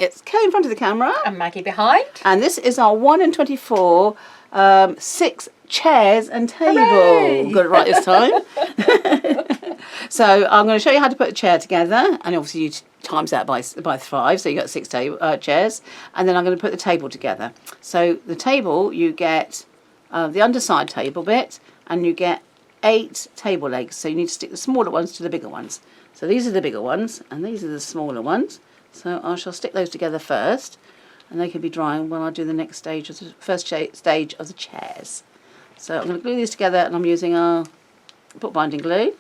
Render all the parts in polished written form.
it's Kay in front of the camera. And Maggie behind. And this is our 1 in 24 6 chairs and table. Hooray! Got it right this time. So I'm going to show you how to put a chair together, and obviously you times that by 5, so you got 6 chairs. And then I'm going to put the table together. So the table, you get the underside table bit, and you get 8 table legs. So you need to stick the smaller ones to the bigger ones. So these are the bigger ones, and these are the smaller ones. So I shall stick those together first, and they can be drying while I do the next stage of the first stage of the chairs. So I'm going to glue these together, and I'm using our bookbinding glue.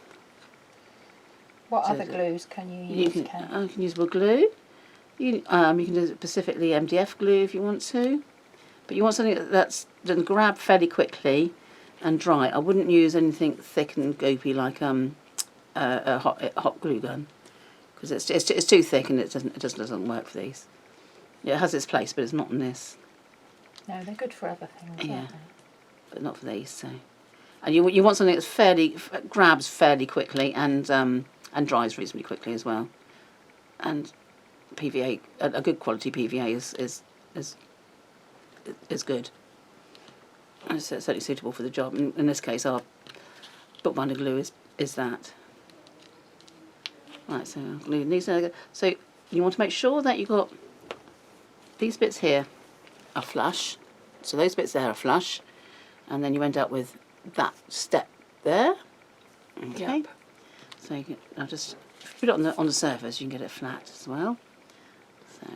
What other glues can you use? You can use wood glue. You can do specifically MDF glue if you want to, but you want something that's done grab fairly quickly and dry. I wouldn't use anything thick and goopy like a hot glue gun, because it's too thick and it doesn't work for these. Yeah, it has its place, but it's not in this. No, they're good for other things. Yeah, aren't they? but not for these. So, and you want something that grabs fairly quickly and dries reasonably quickly as well. And PVA, a good quality PVA is good. And it's certainly suitable for the job. In this case, our bookbinder glue is that. Right, so I'll glue these together. So you want to make sure that you've got these bits here are flush. So those bits there are flush, and then you end up with that step there. Okay. Yep. So you can, I'll just put it on the surface. You can get it flat as well. So,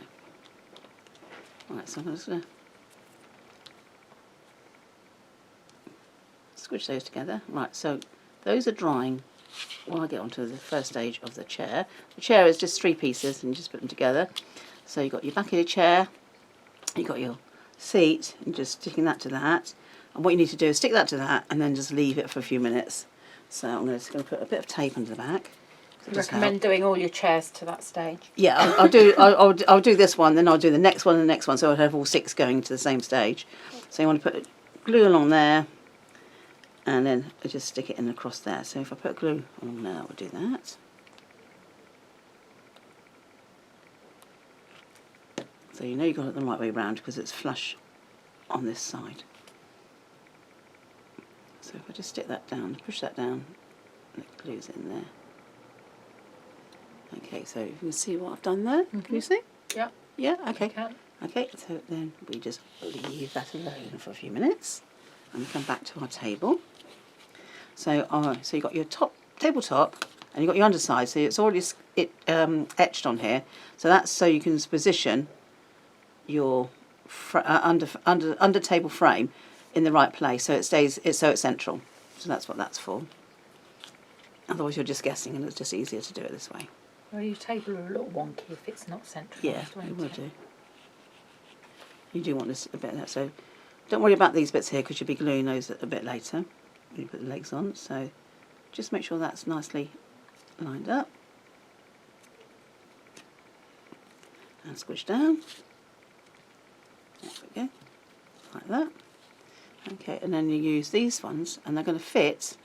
right. So I'm just going to squish those together. Right. So those are drying while I get onto the first stage of the chair. The chair is just 3 pieces, and you just put them together. So you've got your back of your chair, you've got your seat, and just sticking that to that. And what you need to do is stick that to that, and then just leave it for a few minutes. So I'm just going to put a bit of tape under the back. You recommend doing all your chairs to that stage? Yeah, I'll do this one, then I'll do the next one and the next one, so I'll have all 6 going to the same stage. So you want to put glue along there, and then I just stick it in across there. So if I put glue on there, we'll do that. So you know you've got it the right way round because it's flush on this side. So if I just stick that down, push that down, and it glues in there. Okay, so you can see what I've done there. Mm-hmm. Can you see? Yeah. Yeah, okay. I can. Okay, so then we just leave that alone for a few minutes, and we come back to our table. So you've got your tabletop, and you've got your underside, so it's already etched on here. So that's so you can position your under table frame in the right place, so it's central. So that's what that's for. Otherwise you're just guessing, and it's just easier to do it this way. Well, your table are a little wonky if it's not central. Yeah, it will do. You do want this a bit of that, so don't worry about these bits here because you'll be gluing those a bit later when you put the legs on. So just make sure that's nicely lined up and squish down. There we go, like that. Okay, and then you use these ones, and they're going to fit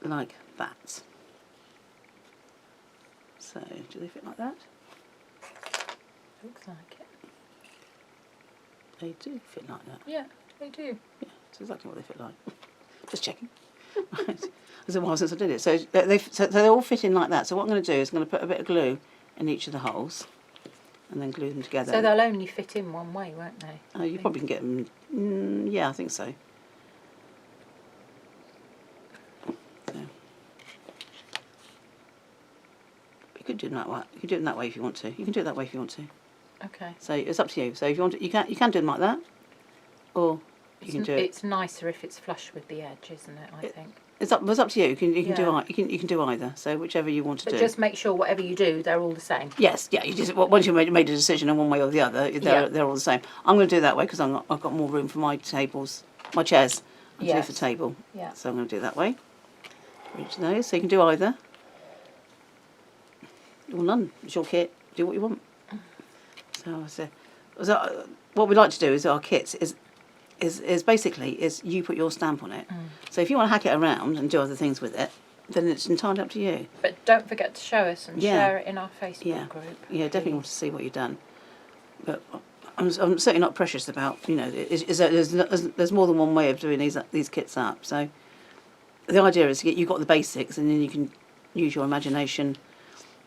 like that. So, do they fit like that? Looks like it. They do fit like that. Yeah, they do. Yeah, that's exactly what they fit like. Just checking. Right. It's a while since I did it. So they all fit in like that. So what I'm going to do is I'm going to put a bit of glue in each of the holes, and then glue them together. So they'll only fit in one way, won't they? Oh, you probably can get them. Yeah, I think so. You could do them that way. You can do them that way if you want to. You can do it that way if you want to. Okay. So it's up to you. So if you want to, you can do them like that, or you can do it. It's nicer if it's flush with the edge, isn't it? I think. It's up to you. You can do either. So whichever you want to do. But just make sure whatever you do, they're all the same. Yes, yeah. You just once you've made a decision on one way or the other, they're all the same. I'm going to do that way because I've got more room for my chairs underneath the table. Yeah. So I'm going to do it that way. For each of those, so you can do either or none. It's your kit. Do what you want. So what we like to do is our kits is basically you put your stamp on it. So if you want to hack it around and do other things with it, then it's entirely up to you. But don't forget to show us and Yeah. share it in our Facebook Yeah. group. Yeah, definitely want to see what you've done. But I'm certainly not precious about, you know, there's more than one way of doing these kits up. So the idea is you've got the basics, and then you can use your imagination.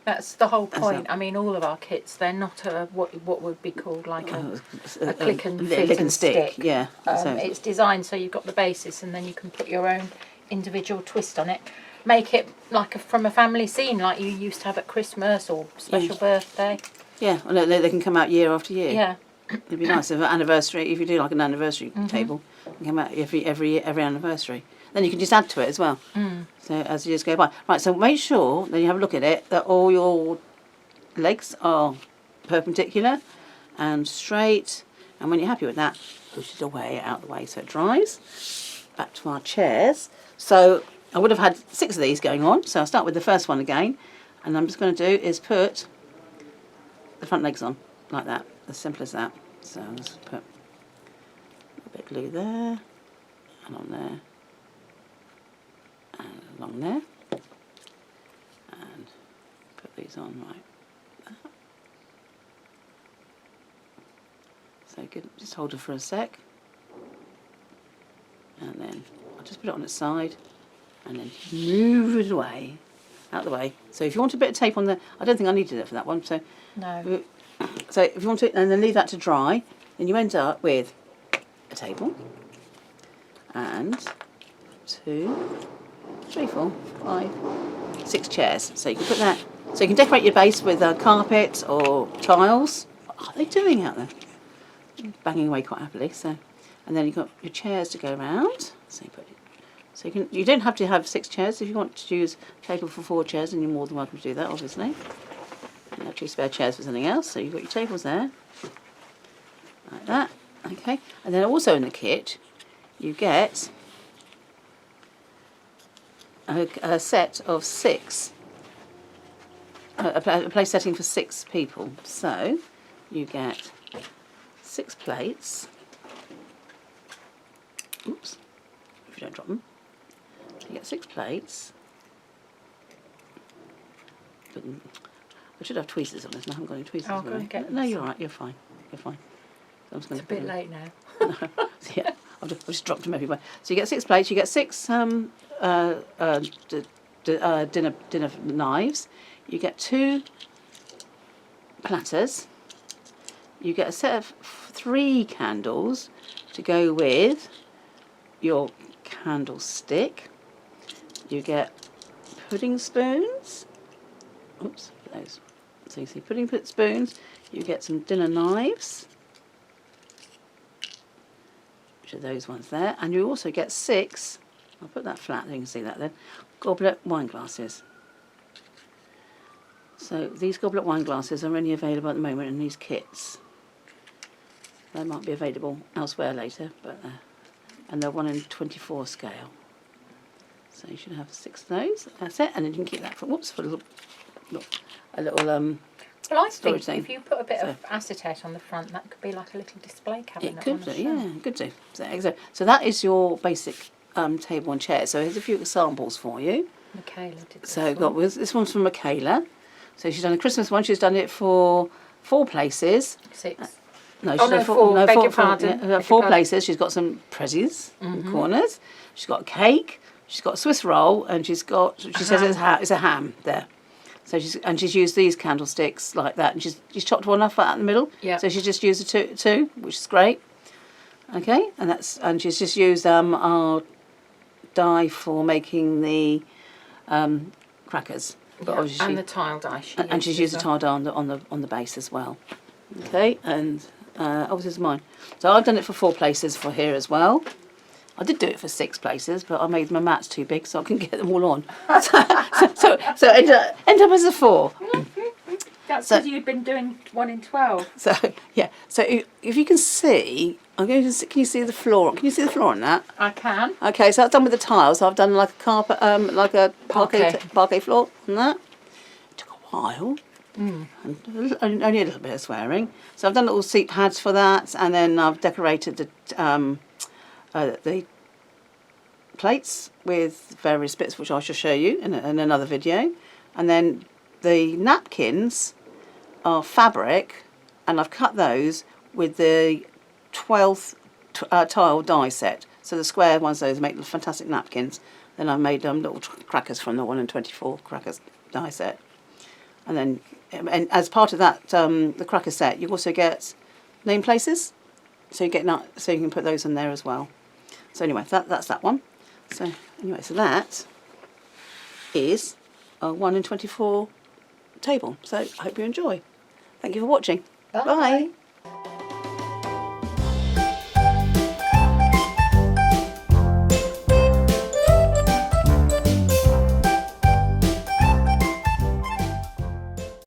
That's the whole point. I mean, all of our kits, they're not what would be called like a click and fit lick and stick. stick. Yeah. It's designed so you've got the basis, and then you can put your own individual twist on it. Make it like from a family scene, like you used to have at Christmas or special birthday. Yeah, well, they can come out year after year. Yeah. It'd be nice if an anniversary, if you do like an anniversary table, it can come out every anniversary. Then you can just add to it as well. So as the years go by. Right, so make sure that you have a look at it, that all your legs are perpendicular and straight. And when you're happy with that, push it away, out the way so it dries. Back to our chairs. So I would have had 6 of these going on. So I'll start with the first one again. And I'm just going to do is put the front legs on, like that. As simple as that. So I'll just put a bit of glue there, and on there, and along there, and put these on like that. So good. Just hold it for a sec, and then I'll just put it on its side, and then move it away, out the way. So if you want a bit of tape on the, I don't think I needed it for that one. So No. So if you want to, and then leave that to dry, then you end up with a table and 2, 3, 4, 5, 6 chairs. So you can put that. So you can decorate your base with carpet or tiles. What are they doing out there? Banging away quite happily. So, and then you've got your chairs to go around. So you put it. So you can. You don't have to have 6 chairs. If you want to use a table for 4 chairs, then you're more than welcome to do that, obviously. And have 2 spare chairs for something else, so you've got your tables there, like that, okay. And then also in the kit, you get a set of 6, a place setting for 6 people. So you get 6 plates. Oops, if you don't drop them. So you get 6 plates. But I should have tweezers on this, and I haven't got any tweezers. I'll go and get them. No, you're all right. You're fine. You're fine. So I'm just It's a bit late now. yeah, I've just dropped them everywhere. So you get 6 plates. You get 6 dinner knives. You get 2 platters. You get a set of 3 candles to go with your candlestick. You get pudding spoons. Oops, those. So you see pudding spoons, you get some dinner knives, which are those ones there, and you also get 6, I'll put that flat so you can see that then, goblet wine glasses. So these goblet wine glasses are only available at the moment in these kits. They might be available elsewhere later, but and they're 1 in 24 scale. So you should have 6 of those. That's it, and then you can keep that for a little Well, I storage think thing. if you put a bit of acetate on the front, that could be like a little display cabinet. It could on do, a yeah, shelf. could do. So that is your basic table and chair. So here's a few examples for you. Michaela did this So one. this one's from Michaela. So she's done a Christmas one. She's done it for 4 places. 6. No, Oh, she's no, done 4. Beg your pardon. yeah, Beg your 4 pardon. places. She's got some prezzies in the corners. She's got a cake. She's got a Swiss roll, and she says it's a ham there. So she's used these candlesticks like that, and she's chopped one off out in the middle. Yeah. So she's just used the two, which is great. Okay, and she's just used our die for making the crackers. But obviously and the tile die. and she's used a tile die on the base as well. Okay, and obviously it's mine. So I've done it for 4 places for here as well. I did do it for 6 places, but I made my mats too big, so I couldn't get them all on. so end up as a 4. That's So- because you'd been doing 1 in 12. So yeah. So if you can see, I'm going to. Can you see the floor? Can you see the floor on that? I can. Okay, so I've done with the tiles. I've done like a carpet, like a parquet floor on that. It took a while. And only a little bit of swearing. So I've done little seat pads for that, and then I've decorated the plates with various bits, which I shall show you in another video. And then the napkins are fabric, and I've cut those with the 12th tile die set. So the square ones, those make fantastic napkins. Then I've made little crackers from the 1 in 24 crackers die set. And then, and as part of that, the cracker set, you also get name places. So you get so you can put those in there as well. So anyway, that's that one. So anyway, so that is a 1 in 24 table. So I hope you enjoy. Thank you for watching. Bye. Bye.